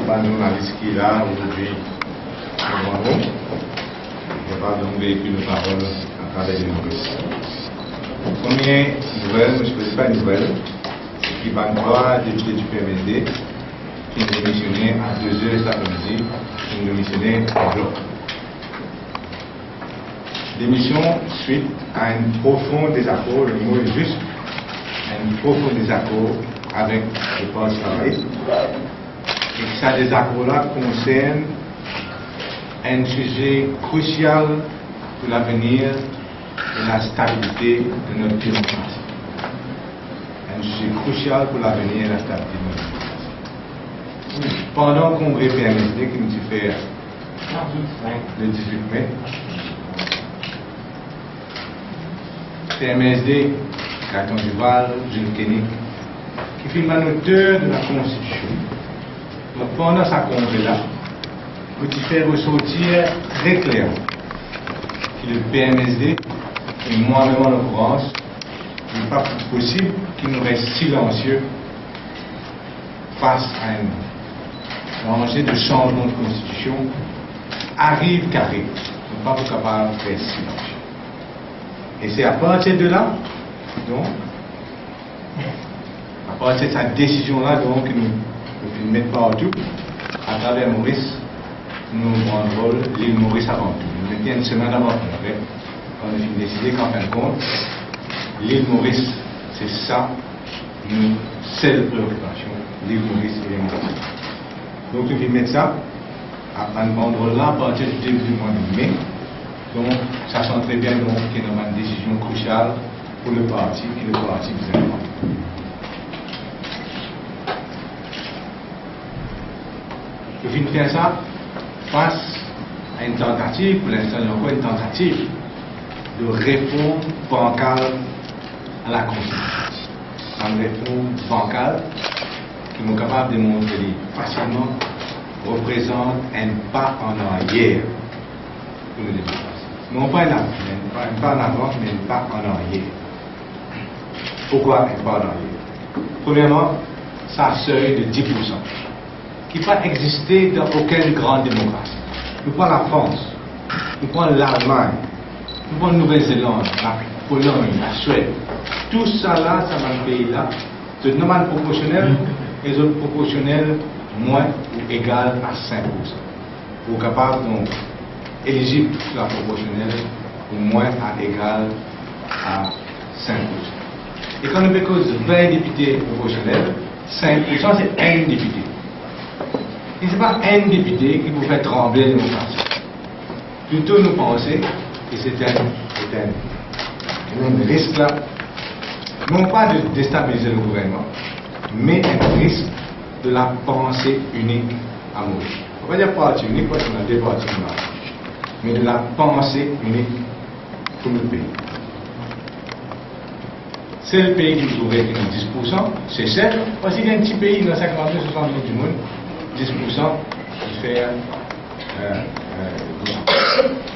pas de journaliste qui est là aujourd'hui devant nous. Je parle donc véhicule de parole à travers les nouvelles. Première nouvelle, je ne sais pas une nouvelle, qui va voir député du PMSD qui nous démissionnait à 2h cet après-midi, qui nous démissionnait en bloc. Démission suite à un profond désaccord, le mot est juste, un profond désaccord avec le poste de travail. Et que ce désaccord-là concerne un sujet crucial pour l'avenir et la stabilité de notre démocratie. Un sujet crucial pour l'avenir et la stabilité de notre démocratie. Pendant le congrès PMSD qui nous a fait le 18 mai, PMSD, Carton Duval, Jules Koenig, qui fait l'auteur de la Constitution. Donc pendant sa congrès-là, vous fait ressortir très clairement que le PMSD, et moi-même en l'occurrence, il n'est pas possible qu'il nous reste silencieux face à un danger de changement de constitution, arrive qu'arrive. Nous ne sommes pas capables de rester silencieux. Et c'est à partir de là, donc, à partir de cette décision-là, donc, que nous mettons partout, à travers Maurice, nous rendons l'île Maurice avant tout. Nous mettions une semaine avant tout. On a décidé qu'en fin de compte, l'île Maurice, c'est ça, notre seule préoccupation, l'île Maurice et les Maurice. Donc, nous mettre ça à un endroit-là à partir du début du mois de mai. Donc, sachant très bien donc, qu'il y a une décision cruciale pour le parti et le parti vous aime. Je viens de faire ça face à une tentative, pour l'instant, il y a encore une tentative de réforme bancale à la Constitution. Une réforme bancale qui nous est capable de montrer facilement représente un pas en arrière pour nous démocratie. Non pas un pas en avant, mais un pas en arrière. Pourquoi un pas en arrière? Premièrement, ça seuil de 10%, qui n'a pas existé dans aucune grande démocratie. Nous prenons la France, nous prenons l'Allemagne, nous prenons la Nouvelle-Zélande, la Pologne, la Suède. Tout ça là, ça dans le pays-là, de normal proportionnel, et les autres proportionnels moins ou égal à 5%. Pour capable donc éligible sur la proportionnelle ou moins à égal à 5%. Et quand on fait cause de 20 députés proportionnels, 5% c'est un député. Et ce n'est pas un député qui vous fait trembler la démocratie. Plutôt nous penser que c'est un risque là, non pas de déstabiliser le gouvernement, mais un risque de la pensée unique à Maurice. On va dire parti unique parce qu'on a deux partis mais de la pensée unique pour le pays. C'est le pays qui nous aurait 10%, c'est certes, parce qu'il y a un petit pays dans 52-60 millions du monde, 10% il fait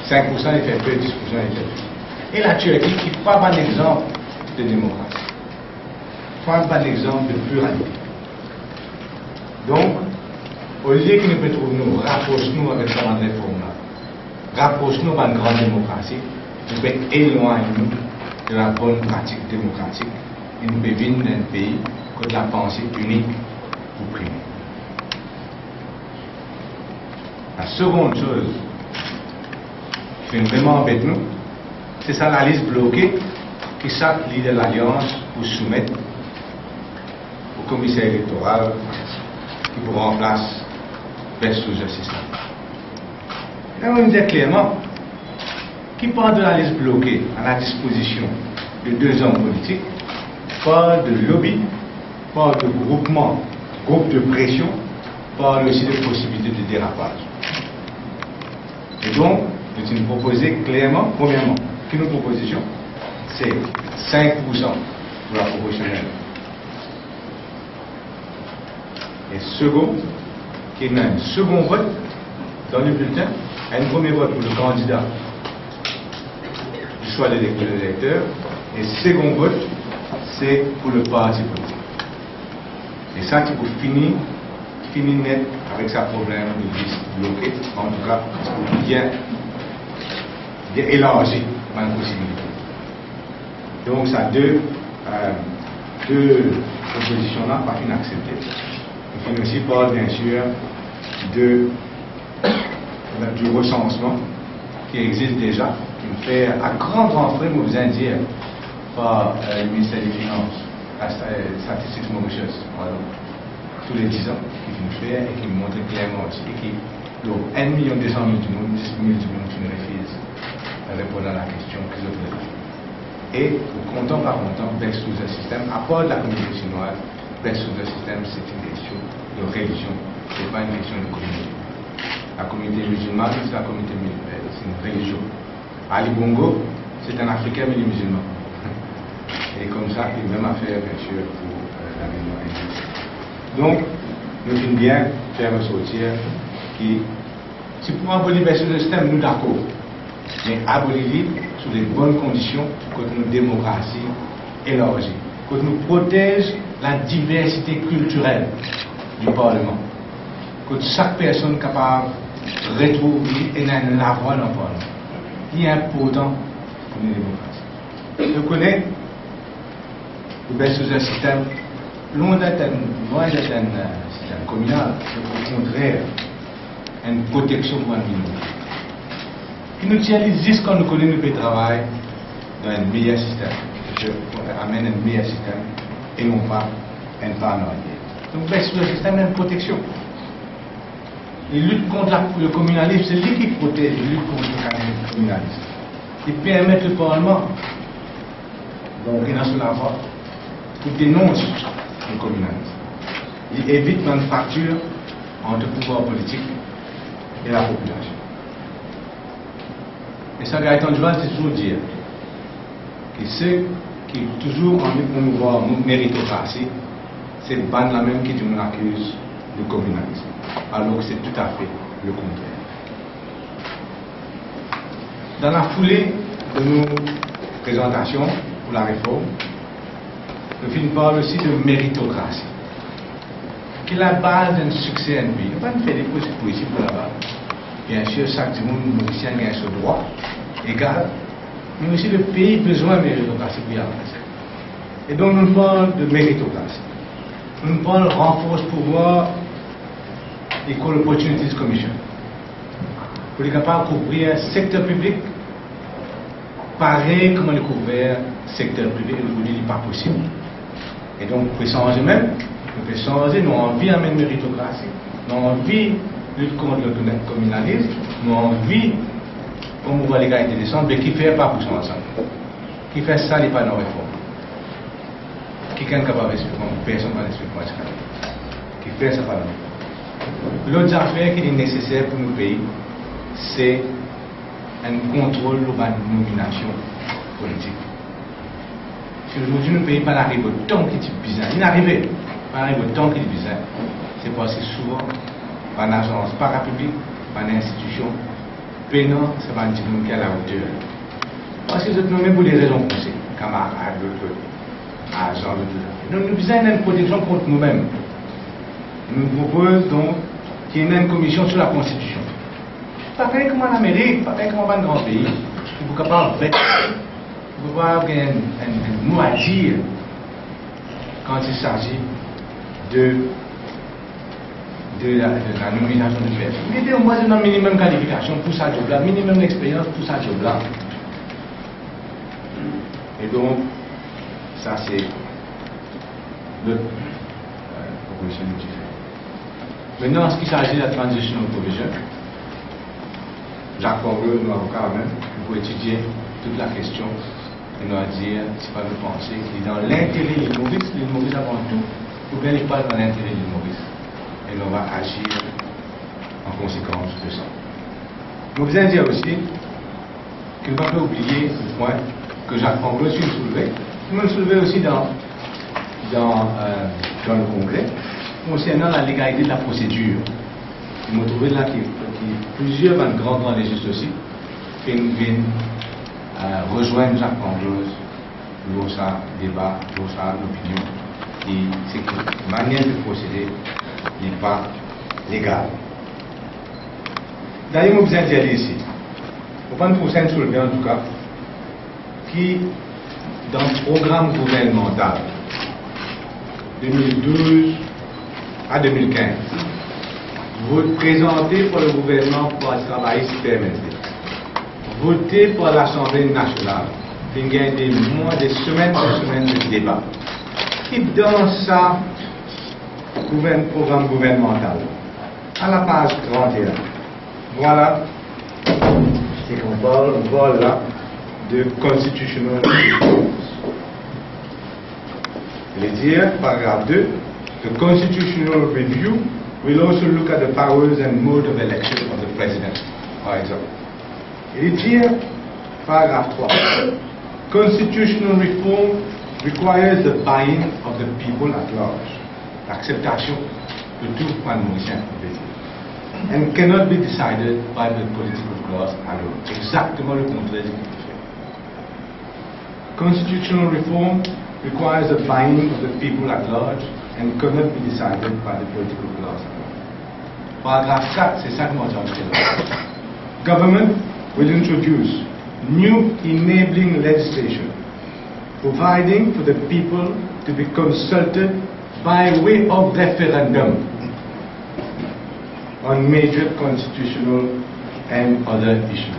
5% il fait peu, 10% il fait peu. Et la Turquie qui n'est pas un exemple de démocratie, pas un exemple de pluralité. Donc, au lieu que nous pouvons nous rapprocher avec cette réforme-là, rapproche-nous par une grande démocratie, nous pouvons éloigner de la bonne pratique démocratique et nous pouvons vivre dans un pays que la pensée unique pour primer. La seconde chose qui fait vraiment embêter nous, c'est ça la liste bloquée que chaque leader de l'Alliance pour soumettre au commissaire électoral qui vous remplace versus assistant. Et on nous dit clairement qui parle de la liste bloquée à la disposition de deux hommes politiques, parle de lobby, parle de groupement, groupe de pression, parle aussi de possibilités de dérapage. Et donc, nous nous proposons clairement, premièrement, que nos propositions, c'est 5% pour la proportionnelle. Et second, qu'il y a un second vote dans le bulletin, un premier vote pour le candidat du choix de l'électeur, et second vote, c'est pour le parti politique. Et ça, qui vous finir finit net avec sa problème de vis bloqué, en tout cas, bien élargi dans la possibilité. Donc, ça deux propositions-là, pas une acceptée. Il finit aussi par, bien sûr, du recensement qui existe déjà, qui fait à grand frais, vous en dire, par le ministère des Finances, la Statistics Mauritius, tous les 10 ans, qui nous fait et qui nous montre clairement aussi, et qui, donc, 1 200 000 du monde, 10 000 du monde qui nous refuse de répondre à la question qu'ils ont posée. Et, content par content, baisse sous un système, à part de la communauté chinoise, baisse sous un système, c'est une question de religion, ce n'est pas une question de communauté. La communauté musulmane, c'est la communauté musulmane, c'est une religion. Ali Bongo, c'est un Africain mais il est musulman. Et comme ça, il y a même affaire, bien sûr, pour la religion indienne. Donc, nous devons bien faire ressortir qui, si pour abolir le système, nous d'accord, mais abolir sous les bonnes conditions que nos démocratie élargie, que nous protège la diversité culturelle du Parlement, que chaque personne est capable de retrouver et d'avoir la voix dans le Parlement. Il est important pour une démocratie. Je connais le système, loin d'être un système communal, c'est au contraire une protection pour un minorité. Qui nous tient jusqu'à nous connaître le travail dans un meilleur système, pour amener un meilleur système et non pas un pas en arrière. Donc, le système est une protection. Il lutte contre le communalisme, c'est lui qui protège, il lutte contre le communalisme. Il permet le Parlement, donc il a sur la voie, pour dénoncer le communalisme. Il évite une fracture entre le pouvoir politique et la population. Et ça, Gaëtan Duval, c'est toujours dire que ceux qui toujours envie de promouvoir la méritocratie, c'est ban la même qui nous accuse de communalisme, alors que c'est tout à fait le contraire. Dans la foulée de nos présentations pour la réforme, le film parle aussi de méritocratie, qui est la base d'un succès à un pays. On va faire des choses ici pour la base. Bien sûr, chaque monde mauricien a ce droit égal, mais aussi le pays a besoin de méritocratie pour y avancer. Et donc nous parlons de méritocratie. Nous parlons de renforce pouvoir Equal Opportunities Commission. Pour être capable de couvrir le secteur public, pareil comme on le couvert le secteur privé, aujourd'hui il n'est pas possible. Et donc, on peut changer même, on peut changer, nous avons envie d'amener la méritocratie, nous avons envie de lutter contre le communalisme, nous avons envie de promouvoir l'égalité des chances, mais qui ne fait pas pour son ensemble. Qui fait ça, il n'est pas dans la réforme. Qui est capable d'expliquer, personne ne va l'expliquer moi, qui fait ça, pas dans l'autre affaire qui est nécessaire pour nos pays, c'est un contrôle de la nomination politique. Si aujourd'hui nous ne payons pas l'arrivée au temps qui est bizarre, il n'arrive pas l'arrivée au temps qui est bizarre, c'est parce que souvent, par l'agence parapublique, par l'institution, peinant, c'est pas un petit monde qui est à la hauteur. Parce que c'est nommé pour des raisons poussées, camarades, d'autres agents, d'autres. Donc nous avons une protection contre nous-mêmes. Nous proposons donc qu'il y ait une commission sur la Constitution. Pareil comme en Amérique, pareil comme dans un grand pays, vous pouvez pas en fait. Vous pouvez avoir un mot à dire quand il s'agit de la nomination de personnes. Mettez au moins un minimum de qualification pour sa job-là, minimum d'expérience pour sa job-là. Et donc, ça c'est notre proposition que j'ai faite. Maintenant, en ce qui s'agit de la transitional provision, Jacques Fongleux, nos avocats même, pour étudier toute la question et nous dire, c'est pas de penser qu'il est dans l'intérêt de l'île Maurice avant tout, ou bien il n'est pas dans l'intérêt de l'île Maurice. Et nous va agir en conséquence de ça. Nous voulons dire aussi qu'il ne faut pas oublier ce point que Jacques Fongleux a soulevé. Nous le soulever aussi dans le Congrès, concernant la légalité de la procédure. Nous trouvons là qu'il plusieurs grands légistes aussi qui viennent rejoindre Jacques Fongleux dans sa débat, dans sa opinion, et c'est que la manière de procéder n'est pas légal. D'ailleurs, je vous ai ici, on va nous soulever en tout cas, qui, dans le programme gouvernemental 2012 à 2015, vous présentez pour le gouvernement pour le travail PMSD, votez pour l'Assemblée nationale, il y a des mois, des semaines de débat. Et dans ça, programme gouvernemental, à la page 31, voilà, c'est qu'on parle là de constitutional reforms. Il est dit, paragraphe 2, the constitutional review will also look at the powers and mode of election of the president, par exemple. Il est dit, paragraphe 3, constitutional reform requires the buy-in of the people at large, l'acceptation de tout point mauricien, and cannot be decided by the political class alone. Exactement le contraire de ce qu'il fait. Constitutional reform requires the buy-in of the people at large and cannot be decided by the political class alone. Paragraphe 4, c'est ça que moi j'ai entendu. Government will introduce new enabling legislation, providing for the people to be consulted by way of referendum on major constitutional and other issues.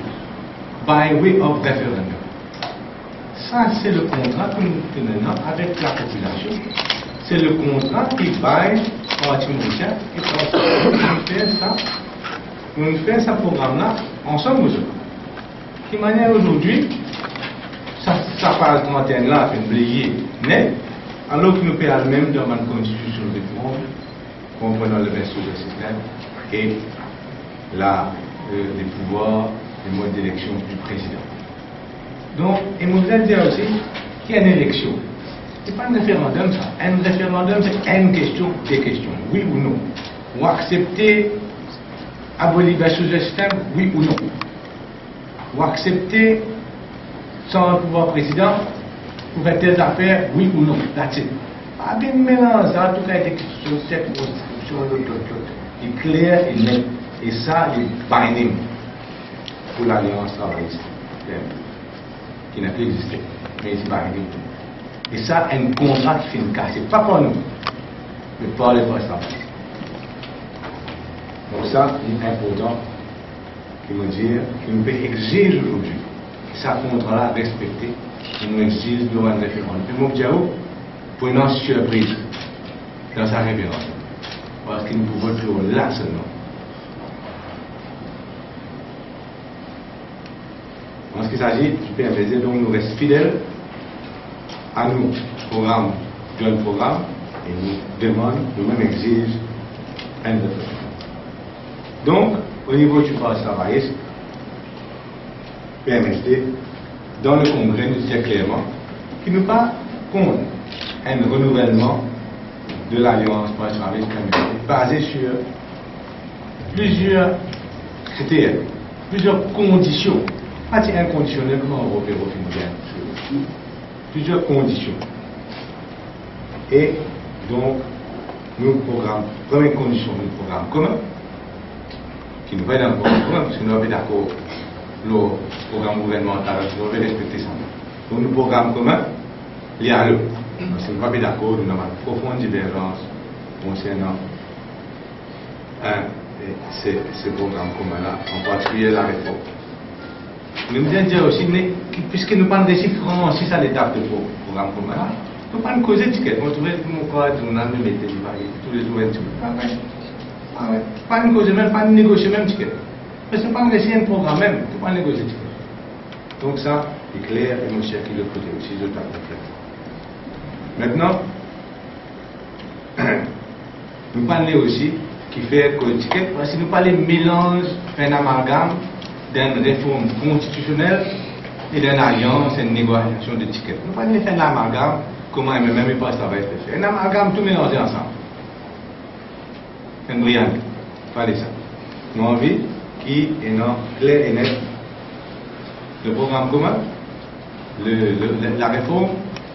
By way of referendum. Ça, c'est le contrat que nous tenons avec la population. C'est le contrat qui baille Parti mauricien et nous faisons ça programme-là ensemble aujourd'hui. De manière aujourd'hui, ça passe 31 là, fait oublier net, alors que nous payons même dans une constitution de réforme, comprenant le reste du système et les pouvoirs, les modes d'élection du président. Donc, et nous voulons dire aussi qu'il y a une élection. Ce n'est pas un référendum, ça. Un référendum, c'est une question, des questions, oui ou non. Ou accepter abolir le système, oui ou non. Ou accepter sans pouvoir président pour faire telles affaires, oui ou non. That's it. Pas bien mélange, ça, tout cas, des questions, cette constitution, l'autre. Il est clair et net. Et ça, il est binding pour l'Alliance travailliste, qui n'a plus existé, mais c'est binding. Et ça, un contrat qui finit cassé, pas pour nous, mais par les travaillistes. Donc ça, c'est important qui nous dit, qui nous peut exiger aujourd'hui, que ça contrat-là respecté, qui nous exige dans un référendum. Et Moukdiaou, pour une surprise dans sa référendum, parce qu'il nous pouvait toujours là seulement. En ce qui s'agit du PMSD, donc nous restons fidèles à nous, programme, jeune programme, et nous demandons, nous-mêmes exige un référendum. Donc, au niveau du Parti travailliste, PMSD, dans le Congrès, nous disons clairement qu'il n'est pas contre un renouvellement de l'Alliance Parti travailliste basé sur plusieurs critères, plusieurs conditions. Pas inconditionnel comme en Europe et plusieurs conditions. Et donc, nous programme, première condition du programme commun, qui nous va dans le programme commun, parce que nous sommes d'accord, le programme gouvernemental, nous devons respecter ça. Donc, le programme commun, il y a le. Parce que nous sommes d'accord, nous avons une profonde divergence concernant ce programme commun-là, en particulier la réforme. Nous devons dire aussi, puisque nous parlons de chiffres francis à l'étape du programme commun, nous ne parlons pas de causer de ticket. On trouvait que nous avons mis tous les jours. Pas de causer même, pas de négocier même ticket. Parce que nous parlons de un programme même, nous ne parlons pas de négocier ticket. Donc ça, c'est clair, et mon cher qui le côté aussi, je t'appelle clair. Maintenant, nous parlons aussi qui fait que le ticket, parce que nous parlons de mélange, un amalgame d'une réforme constitutionnelle et d'une alliance et d'une négociation de tickets. Nous ne pouvons pas faire un amalgame, comment même il passe travail fait. Un amalgame tout mélangé ensemble. C'est brillant. Pas de ça. Nous avons envie qui est clair et net. Le programme commun, la réforme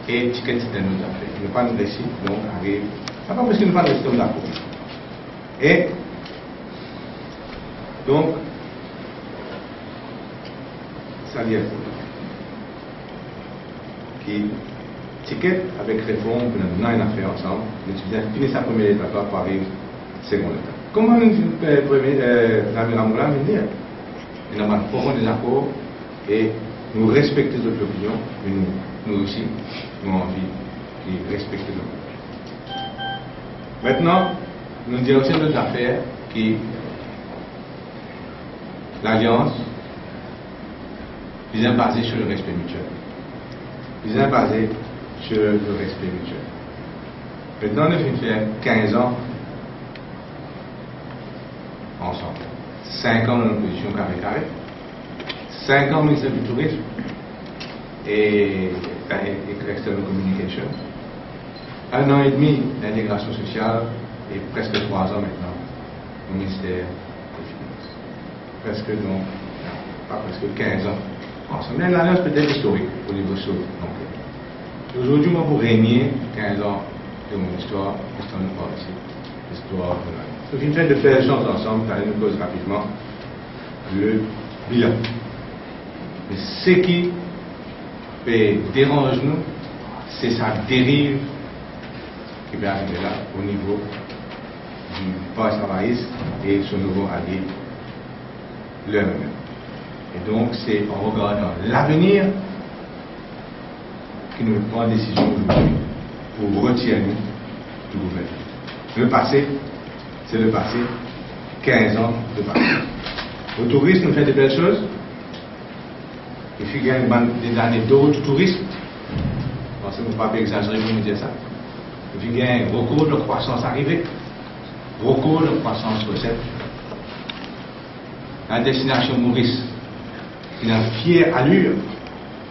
et le ticket c'est un autre affaire. Nous ne pouvons pas nous laisser, donc arrive. Ce n'est pas parce que nous ne pouvons pas rester d'accord. Et Donc, ça vient qui ticket avec réforme, nous avons une affaire ensemble, l'étudiant finit sa première étape pour arriver seconde étape. Comment la Moula me dit, nous avons des accords et nous respectons notre opinion, mais nous aussi, nous avons envie de respecter l'opinion. Maintenant, nous disons aussi d'autres affaires qui l'alliance est basée sur le respect mutuel. Ils sont basés sur le respect mutuel. Maintenant, nous avons fait 15 ans ensemble. 5 ans dans l'opposition carré-carré, 5 ans ministère du Tourisme et External Communication, 1 an et demi d'intégration sociale et presque 3 ans maintenant au ministère des Finances. Presque donc, pas presque 15 ans ensemble. Mais l'alliance peut-être historique au niveau social non plus. Aujourd'hui, moi, pour régner 15 ans de mon histoire de policy, l'histoire de l'alliance. Donc, une fait de belles choses ensemble, car nous pose rapidement le bilan. Mais ce qui dérange nous, c'est sa dérive qui va arriver là au niveau du post-travailliste et son nouveau allié, le MNF. Et donc, c'est en regardant l'avenir que nous prenons décision aujourd'hui pour retirer nous du gouvernement. Le passé, c'est le passé, 15 ans de passé. Le tourisme fait de belles choses. Il faut gagner des années d'euro du tourisme. Je pense que vous ne pouvez pas exagérer pour nous dire ça. Il faut gagner un record de croissance arrivée, record de croissance recette. La destination Maurice, qui a une fière allure,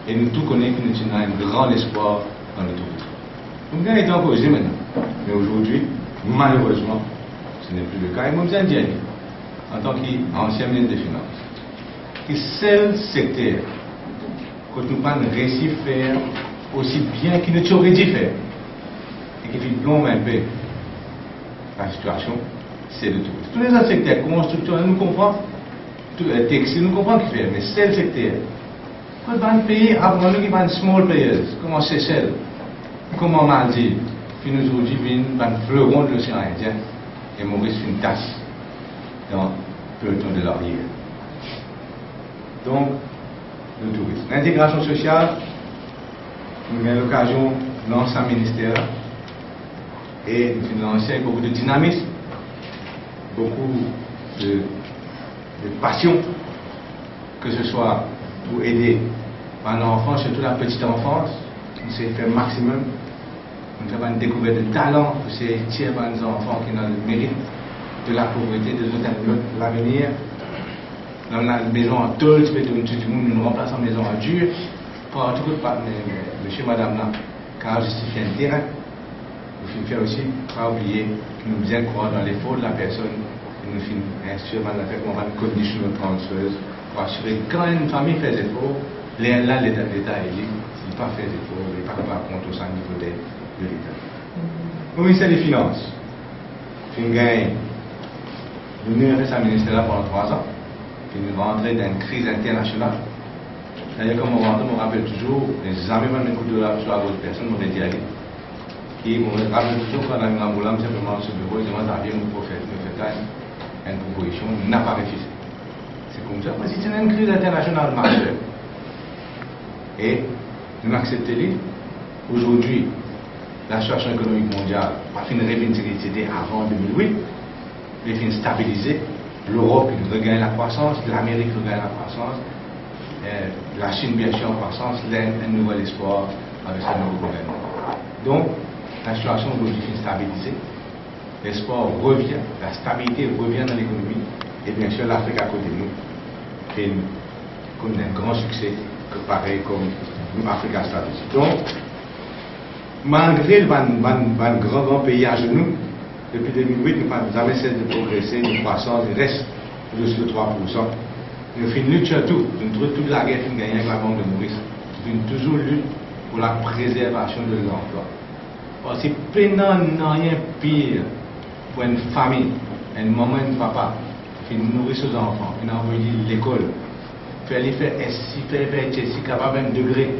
et nous tous connaissons que nous avons un grand espoir dans le tourisme. Nous avons été encouragés maintenant. Mais aujourd'hui, malheureusement, ce n'est plus le cas. Et moi, je dis, en tant qu'ancien ministre des Finances, que seul secteur que nous pas réussi à faire aussi bien qu'il ne aurait dû faire, et qui plombe un peu la situation, c'est le tourisme. Tous les autres secteurs, construction, nous comprenons, textile, nous comprenons qu'il fait, mais c'est le secteur. Quand on pays, avant nous qui sont small players, comme Seychelles, comme Maldives, puis nous aujourd'hui, un fleuron de l'océan Indien, et Maurice fait une tasse dans le peloton de l'arrière. Donc, le tourisme. L'intégration sociale, nous avons l'occasion de lancer un ministère et nous lancer avec beaucoup de dynamisme, beaucoup de passion, que ce soit pour aider l'enfance, surtout la petite enfance, on s'est fait le maximum. Nous avons une découverte de talent pour ces tiers enfants qui ont le mérite de la pauvreté, de l'avenir. Dans la maison en tôle, tout le monde nous remplace en maison en dur. Pour tout le monde, monsieur, madame, là, car justifier un terrain. Nous faire aussi, pas oublier que nous bien croire dans l'effort de la personne. Nous finissons instruire on va une conditional transfers pour assurer que quand une famille fait des efforts, là, l'État est dit, s'il n'a pas fait des efforts, il n'est pas compte au sein niveau de l'État. Au ministère des Finances, nous avons fait ce ministère-là pendant 3 ans. Nous rentrons dans une crise internationale. D'ailleurs, comme on rentre, on me rappelle toujours, les amis vont me coup de la sur la grosse personne, on va dire aller. Et on me rappelle toujours quand on a un boulot, simplement sur le bureau, ils demandent à bien nous faire une proposition, on n'a pas refusé. C'est comme ça, parce que c'est une crise internationale majeure. Et nous acceptons aujourd'hui, la situation économique mondiale a fait une révétilité avant 2008, elle a fait stabiliser. L'Europe regagne la croissance, l'Amérique regagne la croissance, la Chine bien sûr en croissance, l'Inde un nouvel espoir avec ce nouveau gouvernement. Donc, la situation aujourd'hui est stabilisée, l'espoir revient, la stabilité revient dans l'économie, et bien sûr l'Afrique à côté de nous fait comme un grand succès, que pareil comme l'Afrique a stabilisé. Donc, malgré le grand pays à genoux, depuis 2008, nous n'avons jamais cessé de progresser, une croissance reste au-dessus de 3%. Nous faisons une lutte surtout, nous trouvons toute la guerre qui gagne avec la Banque de Maurice. Nous faisons toujours lutte pour la préservation de l'emploi. Parce que prenant rien pire pour une famille, un maman et un papa, puis nourrir ses enfants, puis envoyer l'école, faire les faire si capable même degré.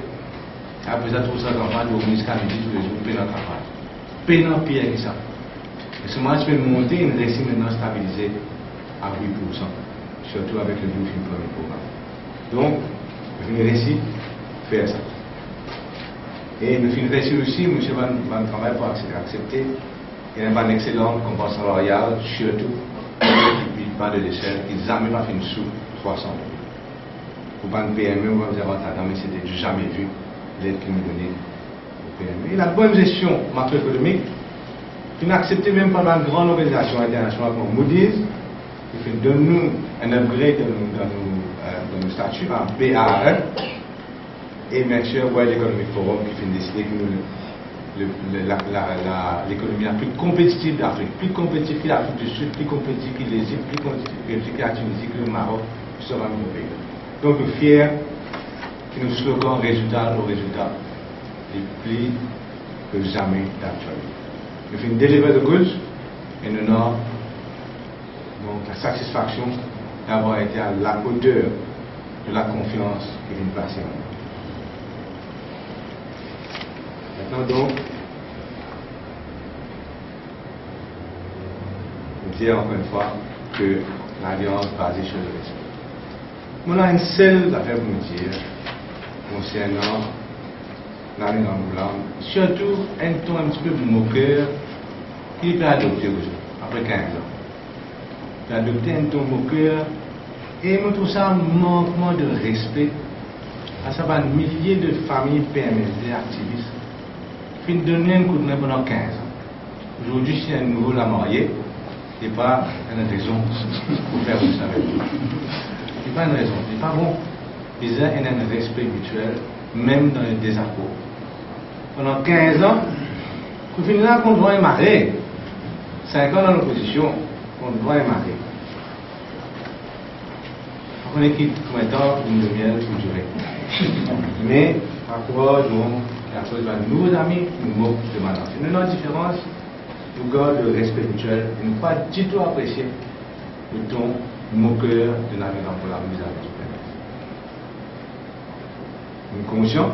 Après ça, tout ça, l'enfant doit jusqu'à midi tous les jours, payer notre travail. Payer notre pire que ça. Et ce moment, je vais monter une récit maintenant stabilisée à 8%, surtout avec le Bluefin premier programme. Donc, une récit, faire ça. Et nous finissons récit aussi, monsieur Van Travail pour accepter. Il y a une excellente compensation salariale, surtout, puis pas de l'échelle, ils n'ont jamais pas fait une sous 300 euros. Pour pas une PME, on va dire, mais c'était jamais vu l'aide qu'ils nous donnaient au PME. Et la bonne gestion macroéconomique, qui n'a accepté même pas une grande organisation internationale comme Moody's, qui donne-nous un upgrade dans nos statuts en BA1, et bien sûr, World Economic Forum qui fait décider que l'économie la plus compétitive d'Afrique, plus compétitive que l'Afrique du Sud, plus compétitive que l'Égypte, plus compétitive que la Tunisie, que le Maroc, sera nos pays. Donc, nous sommes fiers que nous slogan résultat au résultat est plus que jamais d'actualité. Nous faisons deliver the goods et nous avons donc la satisfaction d'avoir été à la hauteur de la confiance qui vient de passer en nous. Maintenant donc, je dis encore une fois que l'alliance basée sur le respect. On a une seule affaire pour nous dire concernant l'année d'Angoulême, surtout un ton un petit peu moqueur qui peut adopter aujourd'hui, après 15 ans. Il peut adopter un ton moqueur et je trouve ça un manquement de respect à savoir milliers de familles PMSD activistes qui ont donné un coup de main pendant 15 ans. Aujourd'hui, si un nouveau l'a marié, ce n'est pas une raison pour faire ça avec vous. Ce n'est pas une raison, ce n'est pas bon. Il y a un respect mutuel, même dans les désaccords. Pendant 15 ans, vous finissez là qu'on doit émarrer. 5 ans dans l'opposition, on doit émarrer. On est quitte pour un temps, une demi-heure, une durée. Mais, à quoi, donc, à cause de nouveaux amis, nous moquons de maintenant. C'est une autre différence. Nous gardons le respect mutuel et ne pas du tout apprécier le ton moqueur de navigant pour la mise à l'esprit. Une commission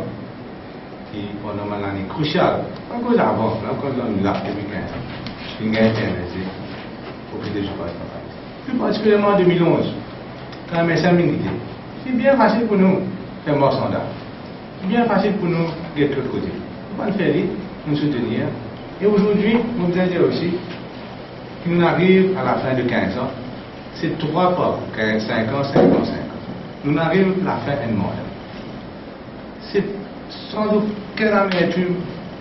qui, pendant l'année cruciale, encore avant, encore dans une large depuis 15 ans, qui a été investi au PDG de travail. Plus particulièrement en 2011, quand la MSM dit c'est bien facile pour nous faire mort standard. C'est bien facile pour nous d'être de l'autre côté. On va le faire, nous soutenir. Et aujourd'hui, nous vous dire aussi qu'il arrive à la fin de 15 ans, c'est 3 fois, 5 ans, 5 ans, 5 ans. Nous arrivons à la fin d'un mandat. C'est sans aucune amertume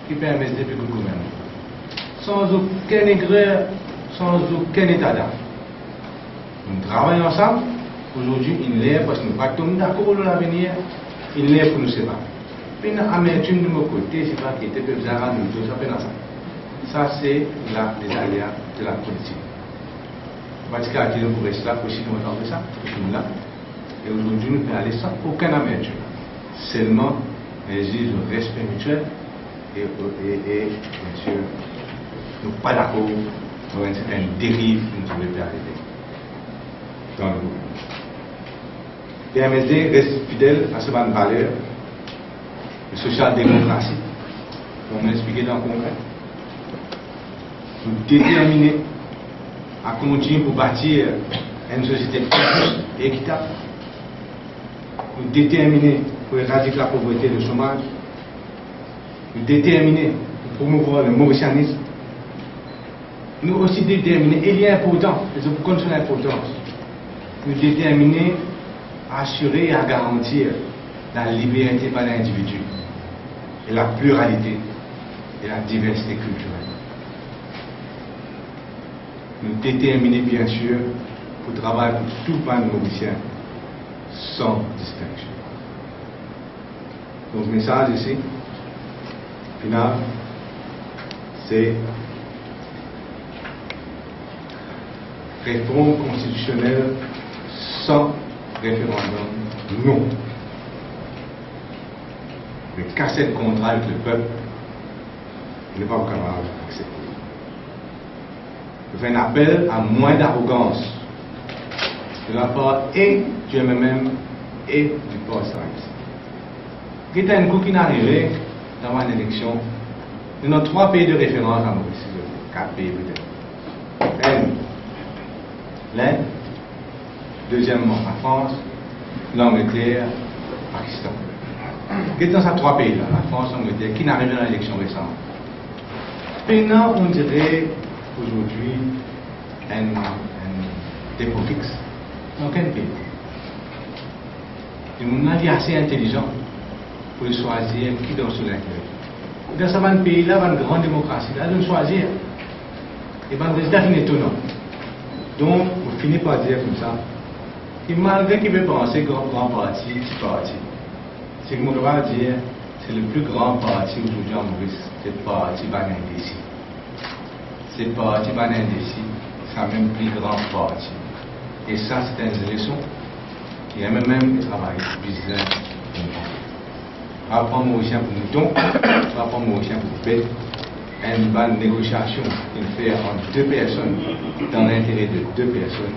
qui permet de faire le gouvernement. Sans aucune aigreur, sans aucun état d'âme. Nous travaillons ensemble. Aujourd'hui, il est parce que nous partons d'accord de l'avenir, il est pour nous séparer. Puis, l'amertume de mon côté, c'est pas qu'il était peu bizarre, nous tous, ça fait dans ça. Ça, c'est là les aléas de la politique. Parce qu'il y a qui pour rester là, aussi longtemps que ça, nous là. Et aujourd'hui, nous pouvons aller sans aucun amertume. Seulement, exige le respect mutuel et bien sûr, nous ne sommes pas d'accord sur une certaine dérive qui nous devait arriver dans le gouvernement. PMSD reste fidèle à cette valeur de social-démocratie, comme on l'a expliqué dans le congrès. Nous déterminés à continuer pour bâtir une société plus juste et équitable. Nous déterminés pour éradiquer la pauvreté et le chômage. Nous déterminés pour promouvoir le mauricianisme. Nous aussi déterminés, et il est important, et c'est pour connaître l'importance, nous déterminés à assurer et à garantir la liberté par l'individu et la pluralité et la diversité culturelle. Nous déterminés bien sûr pour travailler pour tout le peuple mauricien sans distinction. Donc le message ici, final, c'est réforme constitutionnelle sans référendum, non. Mais casser le contrat avec le peuple, il n'est pas capable d'accepter. Je fais un appel à moins d'arrogance de la part et du MMM et du Power Science. Il y a un coup qui est arrivé dans une élection. Nous avons 3 pays de référence à Maurice, 4 pays peut-être. L'Inde, deuxièmement la France, l'Angleterre, le Pakistan. Il y a dans ces 3 pays-là, la France, l'Angleterre, qui n'arrivent dans l'élection récente. Maintenant, on dirait aujourd'hui un dépôt fixe dans quel pays. Et mon avis assez intelligent pour choisir qui doit se l'accueillir. Dans ce pays-là, il y a une grande démocratie, là, on choisir. Et bien, le résultat est étonnant. Donc, on finit par dire comme ça, et malgré qu'il veut penser grand parti, petit parti, c'est que mon droit à dire, c'est le plus grand parti aujourd'hui en Maurice, c'est le parti Banin d'ici. C'est le parti Banin d'ici, c'est même le plus grand parti. Et ça, c'est une élection. Il y a même qui travaille, business, on va prendre Mauricien pour mouton, on va prendre Mauricien pour bête. Une bonne négociation qu'il fait entre 2 personnes, dans l'intérêt de 2 personnes,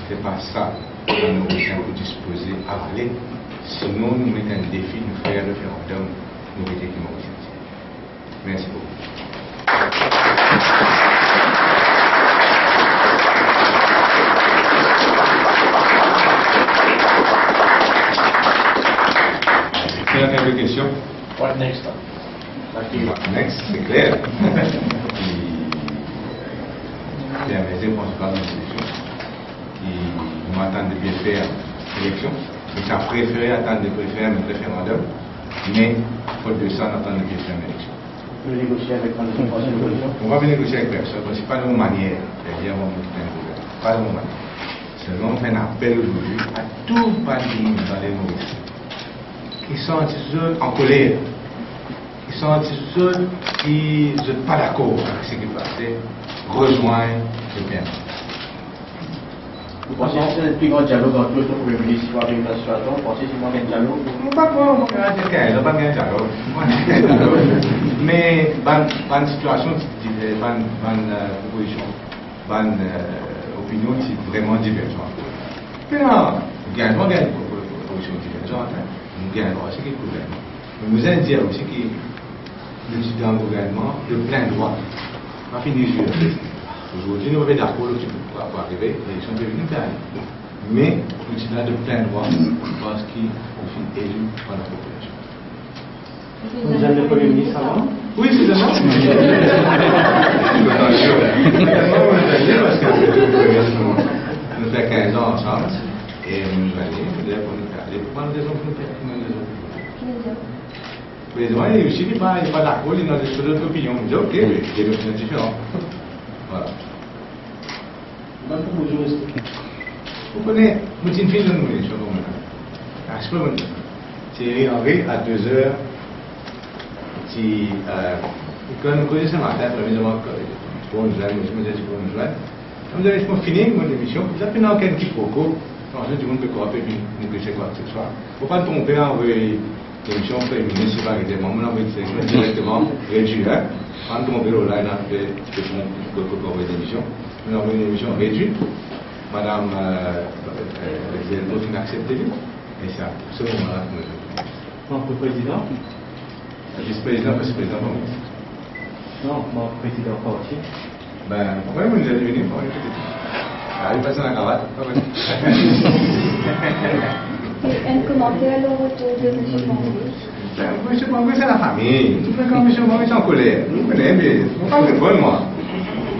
c'est pas ça que nous sommes disposés à avaler. Sinon, nous mettons un défi, nous faire un référendum, nous mettons qui Mauricien. Merci beaucoup. Il y a quelques questions? What next? Next, c'est clair. Il y a mes principales institutions qui m'attendent de bien faire l'élection. Mais ça préféré attendre de faire un référendum, mais faute de ça, on attend de bien faire l'élection. Vous négocier avec l'opposition? On va négocier avec personne, parce que ce n'est pas de mon manière, c'est-à-dire on va pas de mon manière. Seulement, on fait un appel aujourd'hui à tout parti dans les Maurice qui sont en colère. Ils sont ceux qui ne sont pas d'accord avec ce qui est passé, rejoignent le bien. Vous pensez que c'est le plus grand dialogue entre le Premier ministre avec la situation? Vous pensez que c'est moins qu'un dialogue? Je ne sais pas comment on va dire qu'il n'y a pas de dialogue. Mais une situation, une proposition, une opinion qui est vraiment divergente. Maintenant, nous gagnons une proposition divergente, nous gagnons aussi quelques problèmes. Mais nous allons dire aussi que nous sommes dans le gouvernement de plein droit. On va finir sur aujourd'hui, nous sommes d'accord pour arriver, l'élection peut venir faire. Mais nous sommes là de plein droit parce qu'ils sont élus par la population. Vous êtes le Premier ministre avant? Oui, c'est ça. Parce que nous faisons 15 ans ensemble et nous allons pour prendre des opportunités. Le président, il n'est pas d'accord, il a d'autres opinions. Il dit ok, mais il y a des opinions différentes. Voilà. Vous connaissez, vous êtes une fille de nous, je sais pas. Thierry Henry, à 2 heures, quand nous connaissons ce matin, premièrement, pour nous joindre, je me disais pour nous joindre. Je me disais, je finis mon émission, vous avez dans quel quiproquo, ensuite tout le monde peut coopérer, puis nous que c'est quoi que ce soit. Il ne faut pas tromper, envoyer l'émission Premier ministre, c'est pas exactement, on envoie directement réduit. Quand on tombe là, on a fait envoyer l'émission. On a envoyé une émission réduite. Madame Delphine a accepté, et c'est à ce moment-là que nous Non, le président? Vice-président, vice-président, pas ministre. Non, mon président parti. Ben, oui, vous nous êtes venus pour une petite. Ah, il passe dans la cravate. Un commentaire alors autour de M. Pangouis. M. Pangouis, c'est la famille. Quand M. Pangouis est en colère, vous connaissez, mais vous ne parlez pas de moi.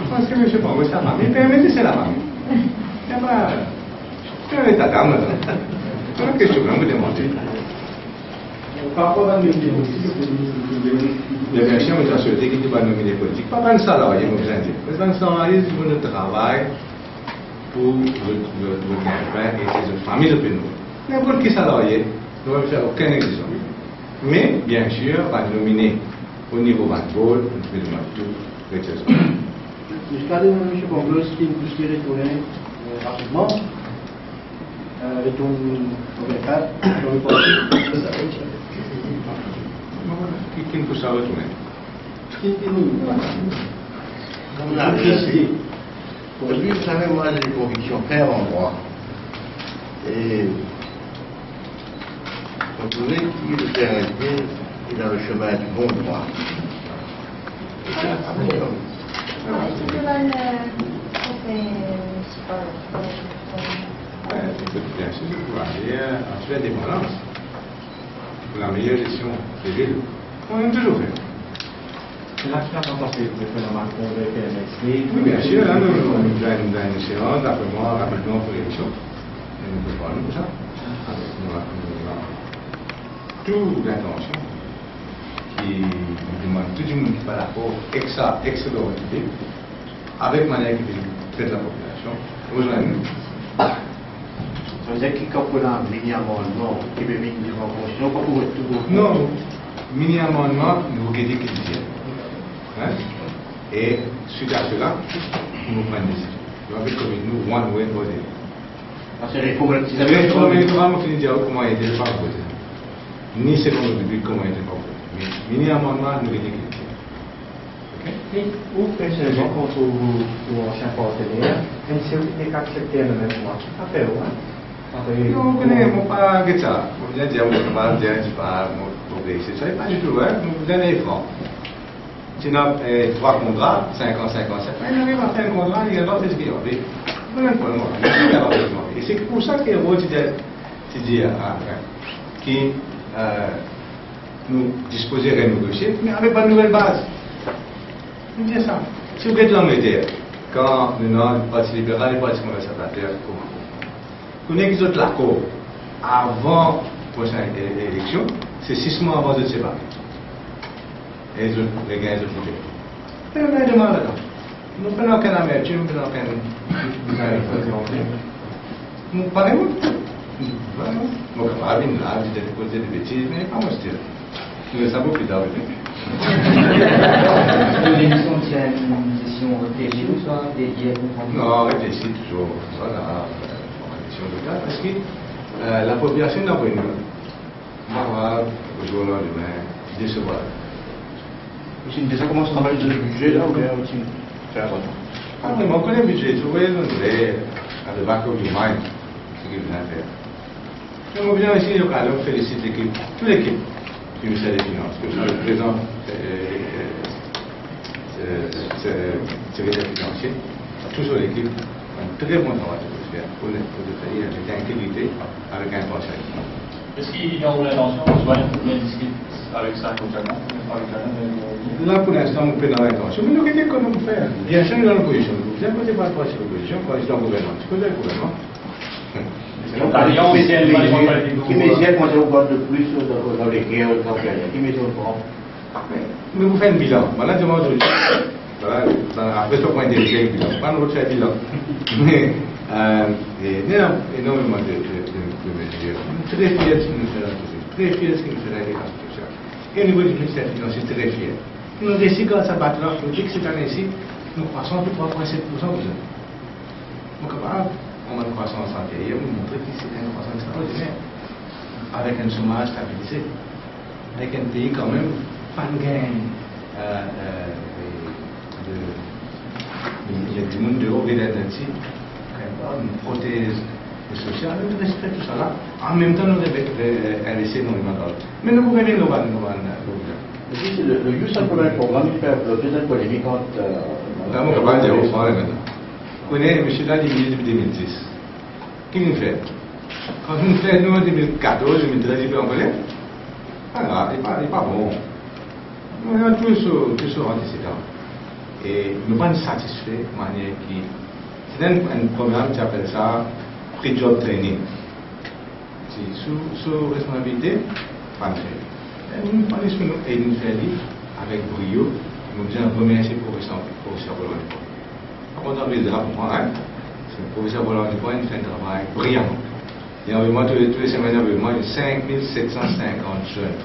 Parce que M. Pangouis, c'est la famille. Permettez, c'est la famille. Il n'y a pas. C'est ta dame, là. C'est une question que vous demandez. Par rapport à bien sûr, vous avez souhaité qu'il n'y ait pas de nominés politiques. Pas un salarié, vous avez dit. Mais un salarié, c'est pour travail pour le gain et ses familles de pénaux. N'importe qui salarié ne va faire aucune exigence. Mais, bien sûr, on va nominer au niveau Vanvol, on fait tout, etc. Jusqu'à M. Pangouis, qui nous qui retourner rapidement, retourne au cadre, dans le parti. Qui ne peut pas retourner? Comme l'a précisé, pour lui, vous savez, moi j'ai des convictions fermes en droit. Et on trouvait que le Père indien est dans le chemin du bon droit. Et c'est la famille. Bien sûr, pour aller en l'indépendance, pour la meilleure gestion des villes, on a toujours fait. Là, je pense que c'est le phénomène qu'on veut faire MSB. Oui, bien sûr, là, nous avons une séance, après moi, rapidement pour l'élection. Et nous pouvons parler de ça. Avec toute l'intention qui nous demande tout le monde qui parle d'accord, excellent, avec manière qui traite la population, rejoignez-nous. Ça veut dire qu'il y a un mini-amendement qui veut venir en fonction, pas pour tout. Non, mini-amendement, nous vous dites qu'il dit. Et suite à cela, nous prenons des décisions. Nous avons commis nous, one way voter. C'est réforme qui nous dit comment il était pas voté. Ni selon le public comment il était pas voté. Mais mini-amendement, nous vous dites qu'il dit. Et vous, personnellement, quand vous ancien partenaire, même si vous n'avez pas accepté le même mois, ça fait ouais. Non, vous connaissez, moi pas que ça. Vous venez dire, moi pas dire, je pas progresser. Ça n'est pas du tout, hein. Vous avez des francs. Sinon, 3 contrats, 5 ans, 5 ans, 5 ans. Il arrive à faire un contrat, il y a d'autres qui ont fait. Pas même pour le moment. Et c'est pour ça que vous dites, qui nous disposons de renégocier, mais avec pas de nouvelle base. Vous dites ça. Si vous êtes l'Angleterre, quand le Parti libéral et le Parti conservateur, vous n'avez que l'accord avant la prochaine élection, c'est 6 mois avant de se séparer. Et les gars, ils ont fait. Mais on a demandé là. Nous prenons aucun amertume, nous prenons aucun. Nous parlons. Mon camarade, il a dit de poser des bêtises, mais pas moi, je dirais. Nous le savons plus tard. L'émission tient une session réfléchie ou soit dédiée à non, réfléchis toujours. Voilà, réflexion de cas, parce que la population n'a pas une. Moi, au jour lendemain, décevoir. C'est déjà commencé à travailler sur le budget là, ou bien aussi faire un ah, mais on connaît le budget, tu vois, on est à the back of your mind, ce qu'il vient faire. Nous venons ici, on félicite l'équipe, toute l'équipe du ministère des Finances, que le président secrétaire financier, toujours l'équipe, un très bon travail de faire pour le travailler avec intégrité, avec impartialité. Est-ce qu'il y a l'intention de se discuter avec ça actuellement? Là, pour l'instant, on peut dans l'intention. Mais nous, qu'est-ce qu'on peut faire? Bien sûr, dans l'opposition. Vous n'avez pas de l'opposition, quand je suis dans le gouvernement. Tu connais le gouvernement? Qui mesure quand on parle de plus dans les guerres, qui mesure comment? Mais vous faites un bilan. Voilà, demande aujourd'hui. Voilà, après ce point de vue, le bilan. Pas nous faire un bilan. Mais, il y a énormément de mesures. Très fiers de ce que nous faisons. Très fiers de ce que nous faisons avec la situation. Et au niveau du ministère financier, très fiers. Nous décidons grâce à Battleur, nous dit que cette année-ci, nous croissons de 3,7%. Donc, on a une croissance antérieure, nous montrons que c'est une croissance extraordinaire. Avec un chômage stabilisé. Avec un pays quand même, pas de gain. Il y a du monde dehors, il y a une prothèse sociale, nous respectons tout ça là. En même temps, nous devons investir dans les mandats. Mais nous pouvons venir, nous allons. Le Youth Employment Programme, il fait une polémique entre. On ne peut pas dire au fond maintenant. Vous connaissez, M. Dali, depuis 2010. Qui nous fait? Quand nous faisons en 2014, 2013, il peut en voler? Ah, il n'est pas bon. Nous avons toujours antécédent. Et nous ne sommes pas satisfaits de manière qui. C'est un programme qui appelle ça Pre-Job Training. C'est sous responsabilité, pas de fait. Et nous faisons avec brio, nous disons remercier le professeur Bolland. Quand on a vu le rapport, le professeur Bolland fait un travail brillant. Il y a environ tous les semaines, environ 5750 jeunes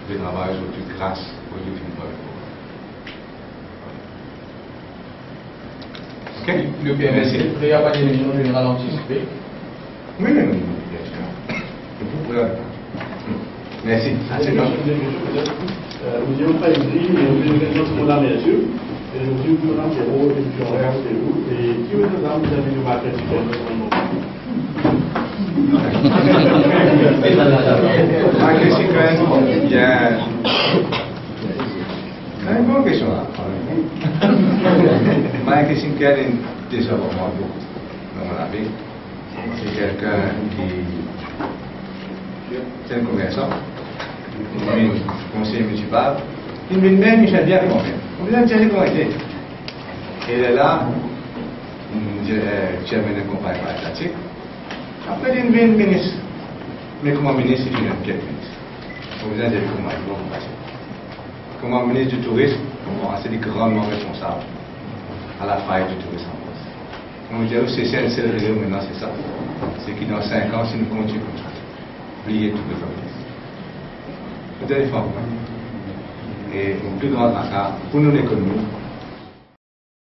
qui travaillent aujourd'hui grâce au Youth Employment Programme. Ok? Le PMS, il n'y a pas d'élection générale anticipée? Oui, bien sûr. Vous pouvez. Merci. Vous n'avez pas écrit, mais vous avez une autre madame, bien sûr. Et nous avons une madame qui est haute, et puis on regarde chez vous. Et qui vous avez une marque de il y a une bonne question là. Ma question qui est déjà vraiment beaucoup, dans mon avis, c'est quelqu'un qui est un commerçant, conseiller municipal, il me dit même Michel bien répondre. On me dit déjà connecté. Et il est là, chairman de compagnie pratique. Après, il vient ministre. Mais comment ministre, c'est une enquête ministre. On vous a dit comment il va passer. Comment ministre du tourisme, c'est grandement responsable à la faille du tourisme en France. On dit c'est le réseau maintenant, c'est ça. C'est que dans 5 ans, si nous continuons comme ça, oubliez tout le tourisme. Vous allez faire quoi? Et le plus grand accord pour nous l'économie,